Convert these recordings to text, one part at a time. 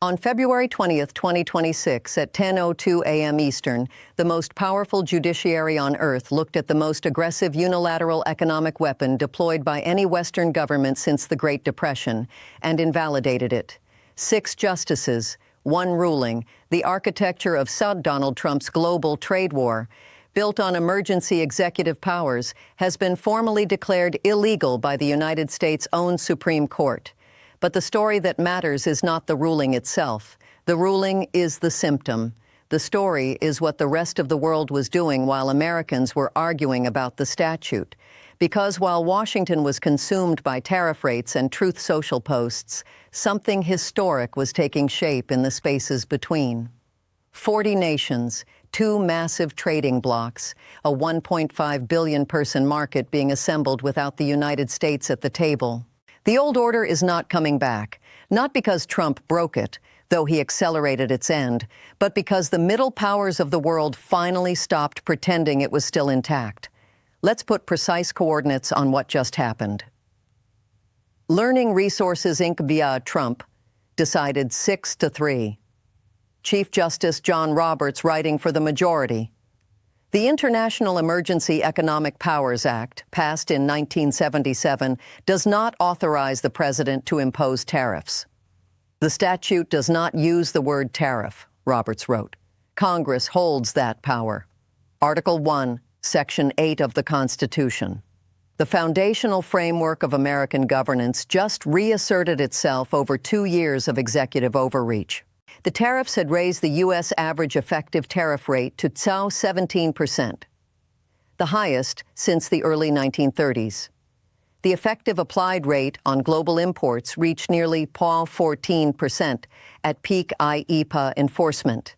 On February 20th, 2026, at 10:02 a.m. Eastern, the most powerful judiciary on Earth looked at the most aggressive unilateral economic weapon deployed by any Western government since the Great Depression and invalidated it. 6 justices, 1 ruling, the architecture of Donald Trump's global trade war, built on emergency executive powers, has been formally declared illegal by the United States' own Supreme Court. But the story that matters is not the ruling itself. The ruling is the symptom. The story is what the rest of the world was doing while Americans were arguing about the statute. Because while Washington was consumed by tariff rates and Truth Social posts, something historic was taking shape in the spaces between. 40 nations, 2 massive trading blocs, a 1.5 billion person market being assembled without the United States at the table. The old order is not coming back, not because Trump broke it, though he accelerated its end, but because the middle powers of the world finally stopped pretending it was still intact. Let's put precise coordinates on what just happened. Learning Resources Inc. via Trump decided 6-3. Chief Justice John Roberts writing for the majority. The International Emergency Economic Powers Act, passed in 1977, does not authorize the president to impose tariffs. The statute does not use the word tariff, Roberts wrote. Congress holds that power. Article 1, Section 8 of the Constitution. The foundational framework of American governance just reasserted itself over 2 years of executive overreach. The tariffs had raised the U.S. average effective tariff rate to 17%, the highest since the early 1930s. The effective applied rate on global imports reached nearly 14% at peak IEEPA enforcement.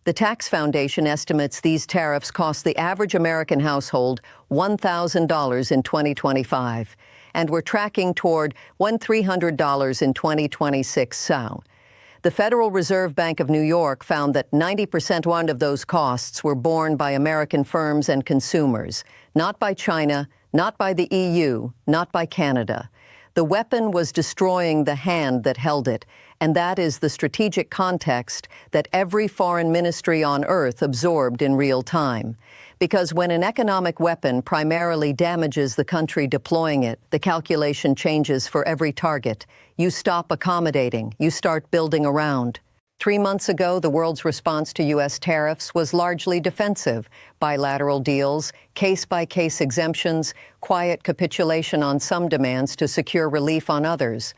The Tax Foundation estimates these tariffs cost the average American household $1,000 in 2025, and we're tracking toward $1,300 in 2026. The Federal Reserve Bank of New York found that 90% of those costs were borne by American firms and consumers, not by China, not by the EU, not by Canada. The weapon was destroying the hand that held it, and that is the strategic context that every foreign ministry on Earth absorbed in real time. Because when an economic weapon primarily damages the country deploying it, the calculation changes for every target. You stop accommodating, you start building around. 3 months ago, the world's response to U.S. tariffs was largely defensive. Bilateral deals, case-by-case exemptions, quiet capitulation on some demands to secure relief on others.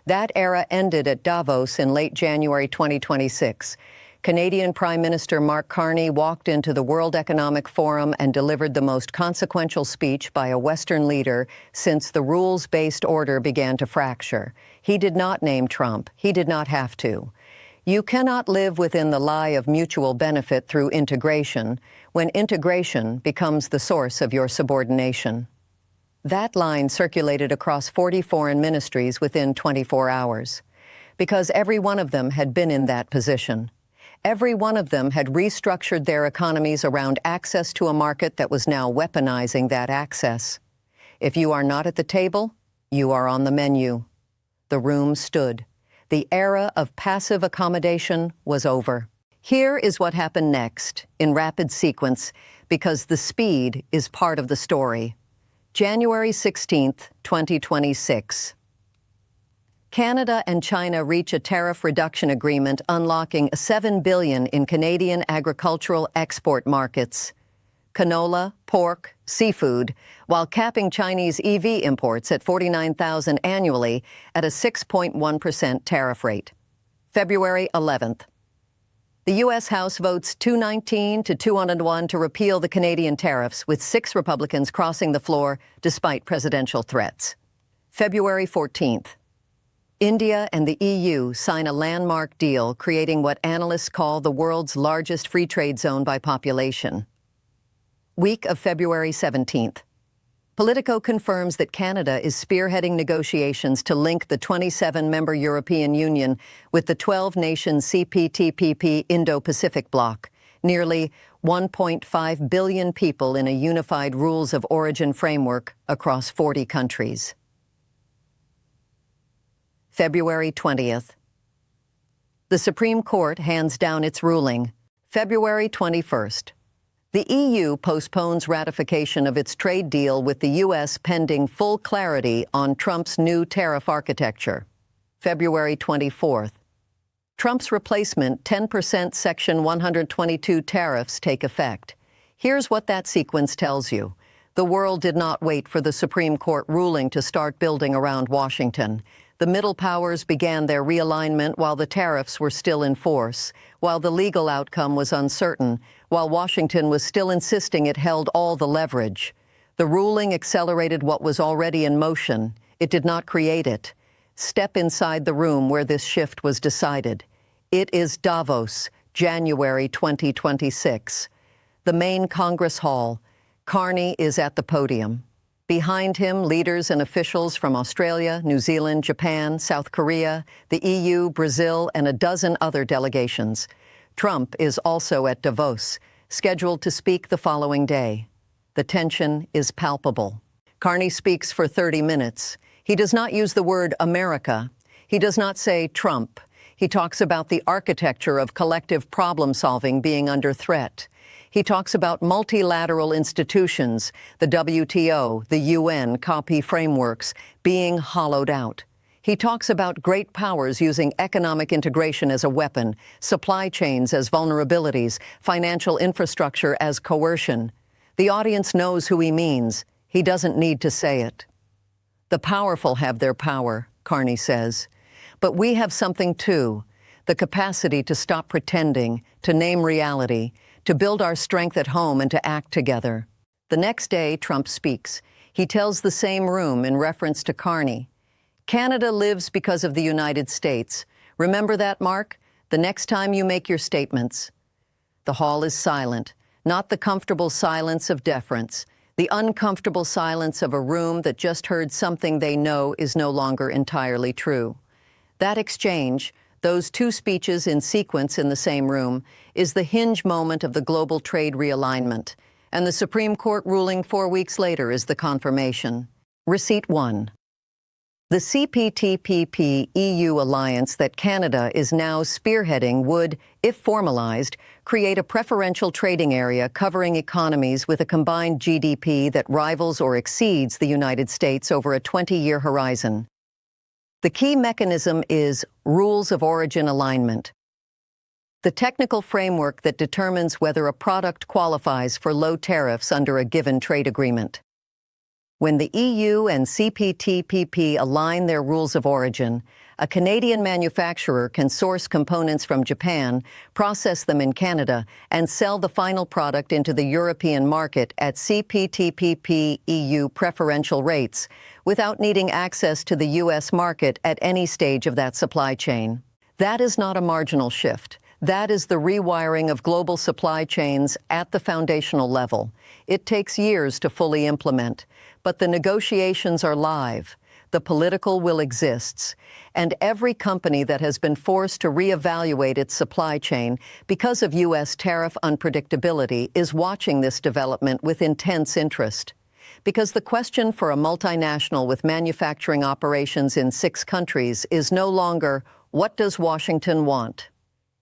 That era ended at Davos in late January 2026. Canadian Prime Minister Mark Carney walked into the World Economic Forum and delivered the most consequential speech by a Western leader since the rules-based order began to fracture. He did not name Trump. He did not have to. You cannot live within the lie of mutual benefit through integration when integration becomes the source of your subordination. That line circulated across 40 foreign ministries within 24 hours, because every one of them had been in that position. Every one of them had restructured their economies around access to a market that was now weaponizing that access. If you are not at the table, you are on the menu. The room stood. The era of passive accommodation was over. Here is what happened next, in rapid sequence, because the speed is part of the story. January 16th, 2026. Canada and China reach a tariff reduction agreement unlocking $7 billion in Canadian agricultural export markets. Canola, pork, seafood, while capping Chinese EV imports at $49,000 annually at a 6.1% tariff rate. February 11th. The U.S. House votes 219 to 201 to repeal the Canadian tariffs, with 6 Republicans crossing the floor despite presidential threats. February 14th. India and the EU sign a landmark deal creating what analysts call the world's largest free trade zone by population. Week of February 17th. Politico confirms that Canada is spearheading negotiations to link the 27-member European Union with the 12-nation CPTPP Indo-Pacific bloc, nearly 1.5 billion people in a unified rules of origin framework across 40 countries. February 20th. The Supreme Court hands down its ruling, February 21st. The EU postpones ratification of its trade deal with the U.S. pending full clarity on Trump's new tariff architecture, February 24th. Trump's replacement 10% Section 122 tariffs take effect. Here's what that sequence tells you. The world did not wait for the Supreme Court ruling to start building around Washington. The middle powers began their realignment while the tariffs were still in force, while the legal outcome was uncertain, while Washington was still insisting it held all the leverage. The ruling accelerated what was already in motion. It did not create it. Step inside the room where this shift was decided. It is Davos, January 2026. The main Congress Hall. Carney is at the podium. Behind him, leaders and officials from Australia, New Zealand, Japan, South Korea, the EU, Brazil, and a dozen other delegations. Trump is also at Davos, scheduled to speak the following day. The tension is palpable. Carney speaks for 30 minutes. He does not use the word America. He does not say Trump. He talks about the architecture of collective problem-solving being under threat. He talks about multilateral institutions, the WTO, the UN, COP frameworks, being hollowed out. He talks about great powers using economic integration as a weapon, supply chains as vulnerabilities, financial infrastructure as coercion. The audience knows who he means. He doesn't need to say it. The powerful have their power, Carney says. But we have something too, the capacity to stop pretending, to name reality, to build our strength at home and to act together. The next day, Trump speaks. He tells the same room in reference to Carney. Canada lives because of the United States. Remember that, Mark? The next time you make your statements. The hall is silent, not the comfortable silence of deference, the uncomfortable silence of a room that just heard something they know is no longer entirely true. That exchange, those two speeches in sequence in the same room, is the hinge moment of the global trade realignment, and the Supreme Court ruling 4 weeks later is the confirmation. Receipt 1. The CPTPP EU alliance that Canada is now spearheading would, if formalized, create a preferential trading area covering economies with a combined GDP that rivals or exceeds the United States over a 20-year horizon. The key mechanism is rules of origin alignment, the technical framework that determines whether a product qualifies for low tariffs under a given trade agreement. When the EU and CPTPP align their rules of origin, a Canadian manufacturer can source components from Japan, process them in Canada, and sell the final product into the European market at CPTPP EU preferential rates, without needing access to the U.S. market at any stage of that supply chain. That is not a marginal shift. That is the rewiring of global supply chains at the foundational level. It takes years to fully implement, but the negotiations are live. The political will exists, and every company that has been forced to reevaluate its supply chain because of U.S. tariff unpredictability is watching this development with intense interest. Because the question for a multinational with manufacturing operations in 6 countries is no longer, what does Washington want?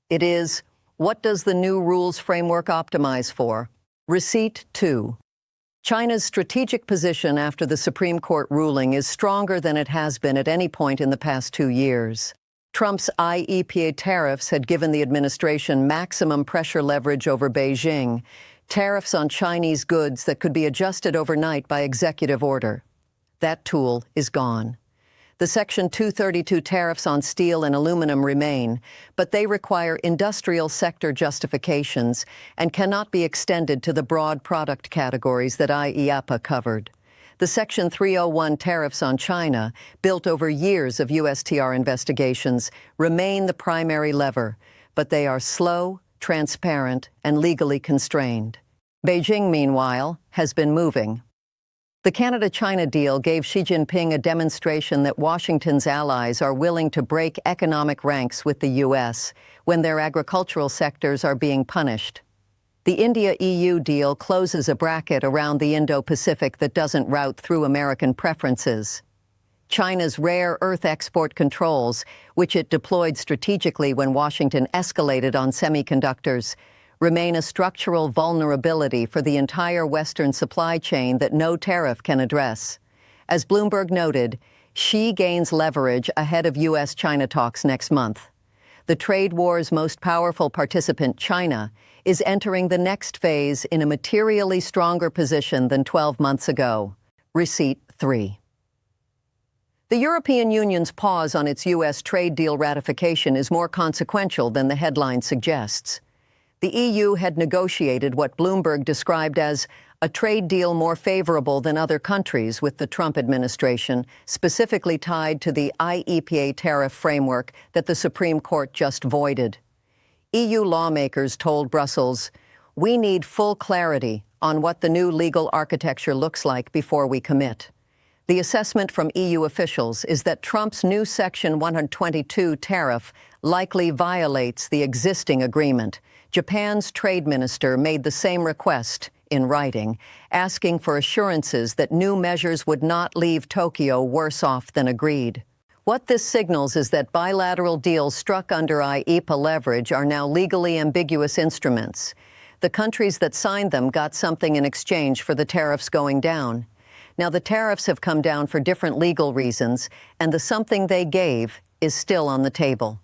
It is, what does the new rules framework optimize for? Receipt 2. China's strategic position after the Supreme Court ruling is stronger than it has been at any point in the past 2 years. Trump's IEEPA tariffs had given the administration maximum pressure leverage over Beijing, tariffs on Chinese goods that could be adjusted overnight by executive order. That tool is gone. The Section 232 tariffs on steel and aluminum remain, but they require industrial sector justifications and cannot be extended to the broad product categories that IEEPA covered. The Section 301 tariffs on China, built over years of USTR investigations, remain the primary lever, but they are slow, transparent, and legally constrained. Beijing, meanwhile, has been moving. The Canada-China deal gave Xi Jinping a demonstration that Washington's allies are willing to break economic ranks with the U.S. when their agricultural sectors are being punished. The India-EU deal closes a bracket around the Indo-Pacific that doesn't route through American preferences. China's rare earth export controls, which it deployed strategically when Washington escalated on semiconductors, remain a structural vulnerability for the entire Western supply chain that no tariff can address. As Bloomberg noted, Xi gains leverage ahead of U.S.-China talks next month. The trade war's most powerful participant, China, is entering the next phase in a materially stronger position than 12 months ago. Receipt 3. The European Union's pause on its U.S. trade deal ratification is more consequential than the headline suggests. The EU had negotiated what Bloomberg described as a trade deal more favorable than other countries with the Trump administration, specifically tied to the IEPA tariff framework that the Supreme Court just voided. EU lawmakers told Brussels, "We need full clarity on what the new legal architecture looks like before we commit." The assessment from EU officials is that Trump's new Section 122 tariff likely violates the existing agreement. Japan's trade minister made the same request in writing, asking for assurances that new measures would not leave Tokyo worse off than agreed. What this signals is that bilateral deals struck under IEPA leverage are now legally ambiguous instruments. The countries that signed them got something in exchange for the tariffs going down. Now, the tariffs have come down for different legal reasons, and the something they gave is still on the table.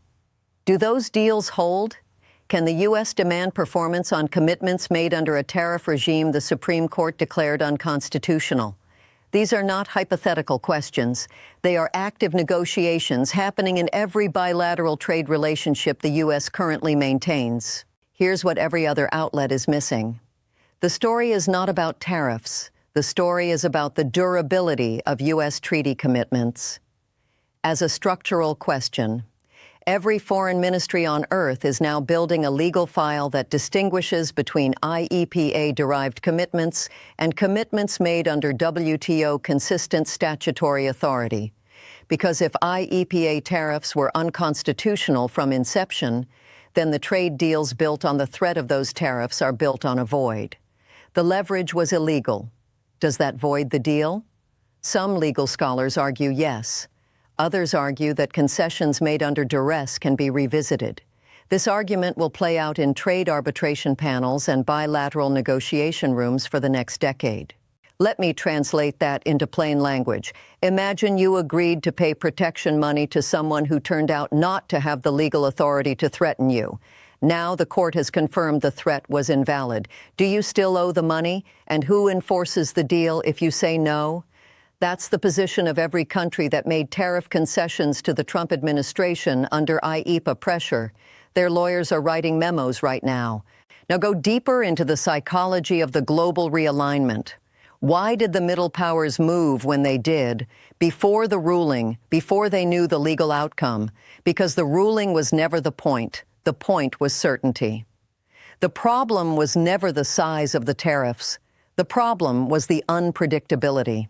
Do those deals hold? Can the U.S. demand performance on commitments made under a tariff regime the Supreme Court declared unconstitutional? These are not hypothetical questions. They are active negotiations happening in every bilateral trade relationship the U.S. currently maintains. Here's what every other outlet is missing. The story is not about tariffs. The story is about the durability of U.S. treaty commitments. As a structural question, every foreign ministry on Earth is now building a legal file that distinguishes between IEPA-derived commitments and commitments made under WTO-consistent statutory authority. Because if IEPA tariffs were unconstitutional from inception, then the trade deals built on the threat of those tariffs are built on a void. The leverage was illegal. Does that void the deal? Some legal scholars argue yes. Others argue that concessions made under duress can be revisited. This argument will play out in trade arbitration panels and bilateral negotiation rooms for the next decade. Let me translate that into plain language. Imagine you agreed to pay protection money to someone who turned out not to have the legal authority to threaten you. Now the court has confirmed the threat was invalid. Do you still owe the money? And who enforces the deal if you say no? That's the position of every country that made tariff concessions to the Trump administration under IEPA pressure. Their lawyers are writing memos right now. Now go deeper into the psychology of the global realignment. Why did the middle powers move when they did, before the ruling, before they knew the legal outcome? Because the ruling was never the point. The point was certainty. The problem was never the size of the tariffs. The problem was the unpredictability.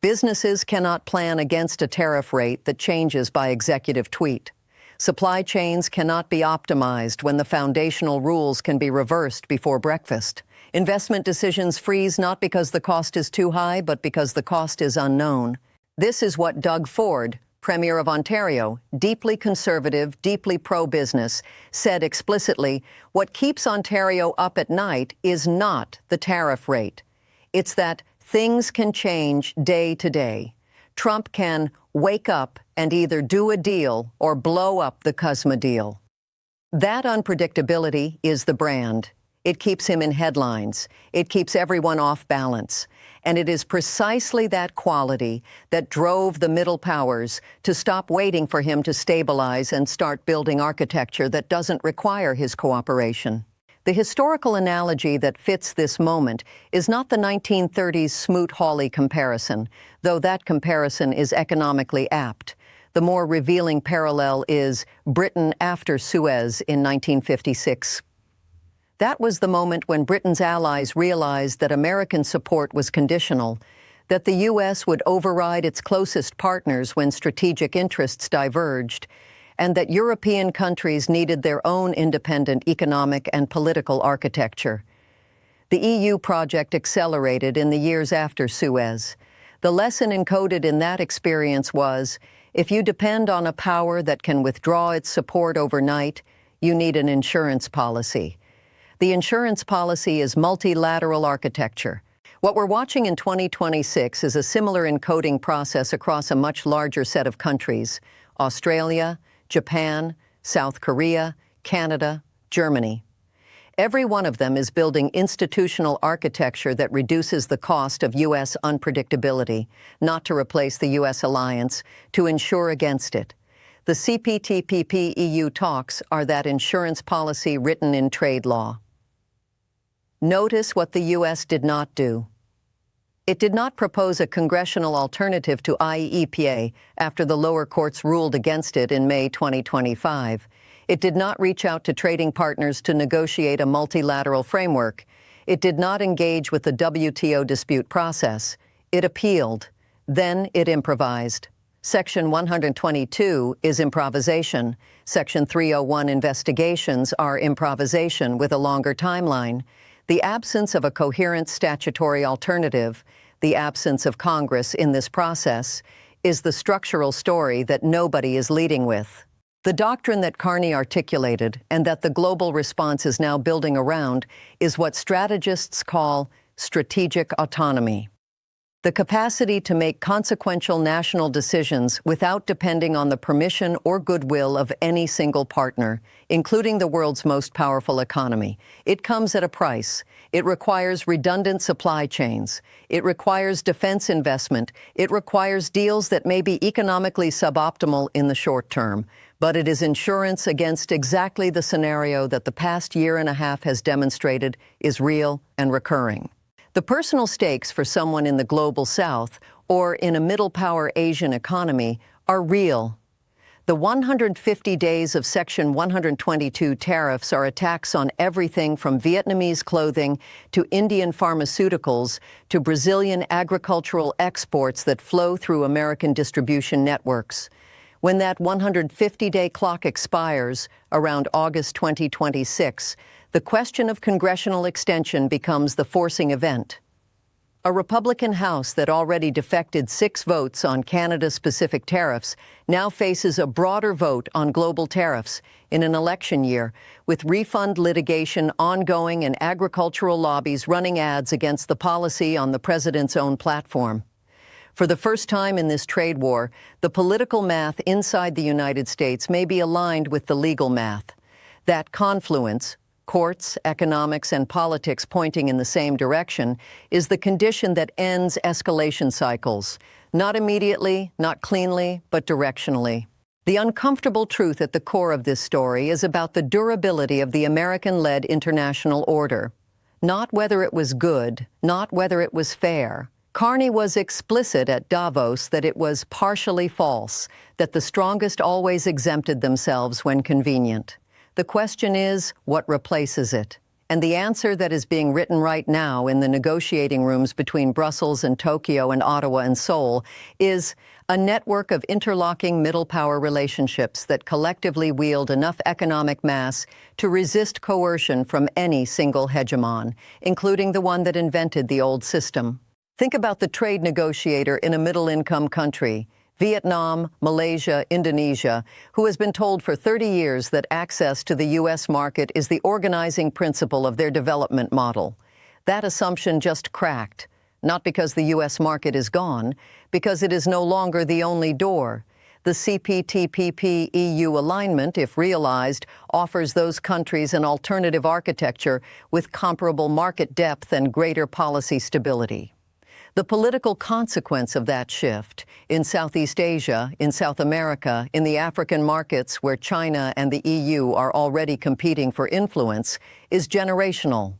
Businesses cannot plan against a tariff rate that changes by executive tweet. Supply chains cannot be optimized when the foundational rules can be reversed before breakfast. Investment decisions freeze not because the cost is too high, but because the cost is unknown. This is what Doug Ford, Premier of Ontario, deeply conservative, deeply pro-business, said explicitly, what keeps Ontario up at night is not the tariff rate. It's that things can change day to day. Trump can wake up and either do a deal or blow up the CUSMA deal. That unpredictability is the brand. It keeps him in headlines. It keeps everyone off balance. And it is precisely that quality that drove the middle powers to stop waiting for him to stabilize and start building architecture that doesn't require his cooperation. The historical analogy that fits this moment is not the 1930s Smoot-Hawley comparison, though that comparison is economically apt. The more revealing parallel is Britain after Suez in 1956. That was the moment when Britain's allies realized that American support was conditional, that the U.S. would override its closest partners when strategic interests diverged, and that European countries needed their own independent economic and political architecture. The EU project accelerated in the years after Suez. The lesson encoded in that experience was, if you depend on a power that can withdraw its support overnight, you need an insurance policy. The insurance policy is multilateral architecture. What we're watching in 2026 is a similar encoding process across a much larger set of countries: Australia, Japan, South Korea, Canada, Germany. Every one of them is building institutional architecture that reduces the cost of U.S. unpredictability, not to replace the U.S. alliance, to insure against it. The CPTPP-EU talks are that insurance policy written in trade law. Notice what the U.S. did not do. It did not propose a congressional alternative to IEEPA after the lower courts ruled against it in May 2025. It did not reach out to trading partners to negotiate a multilateral framework. It did not engage with the WTO dispute process. It appealed. Then it improvised. Section 122 is improvisation. Section 301 investigations are improvisation with a longer timeline. The absence of a coherent statutory alternative, the absence of Congress in this process, is the structural story that nobody is leading with. The doctrine that Carney articulated, and that the global response is now building around, is what strategists call strategic autonomy. The capacity to make consequential national decisions without depending on the permission or goodwill of any single partner, including the world's most powerful economy. It comes at a price. It requires redundant supply chains. It requires defense investment. It requires deals that may be economically suboptimal in the short term. But it is insurance against exactly the scenario that the past year and a half has demonstrated is real and recurring. The personal stakes for someone in the global south or in a middle-power Asian economy are real. The 150 days of Section 122 tariffs are attacks on everything from Vietnamese clothing to Indian pharmaceuticals to Brazilian agricultural exports that flow through American distribution networks. When that 150-day clock expires around August 2026, the question of congressional extension becomes the forcing event. A Republican House that already defected 6 votes on Canada-specific tariffs now faces a broader vote on global tariffs in an election year, with refund litigation ongoing and agricultural lobbies running ads against the policy on the president's own platform. For the first time in this trade war, the political math inside the United States may be aligned with the legal math. That confluence, courts, economics, and politics pointing in the same direction, is the condition that ends escalation cycles. Not immediately, not cleanly, but directionally. The uncomfortable truth at the core of this story is about the durability of the American-led international order. Not whether it was good, not whether it was fair. Carney was explicit at Davos that it was partially false, that the strongest always exempted themselves when convenient. The question is, what replaces it? And the answer that is being written right now in the negotiating rooms between Brussels and Tokyo and Ottawa and Seoul is a network of interlocking middle power relationships that collectively wield enough economic mass to resist coercion from any single hegemon, including the one that invented the old system. Think about the trade negotiator in a middle-income country, Vietnam, Malaysia, Indonesia, who has been told for 30 years that access to the U.S. market is the organizing principle of their development model. That assumption just cracked, not because the U.S. market is gone, because it is no longer the only door. The CPTPP-EU alignment, if realized, offers those countries an alternative architecture with comparable market depth and greater policy stability. The political consequence of that shift in Southeast Asia, in South America, in the African markets where China and the EU are already competing for influence is generational.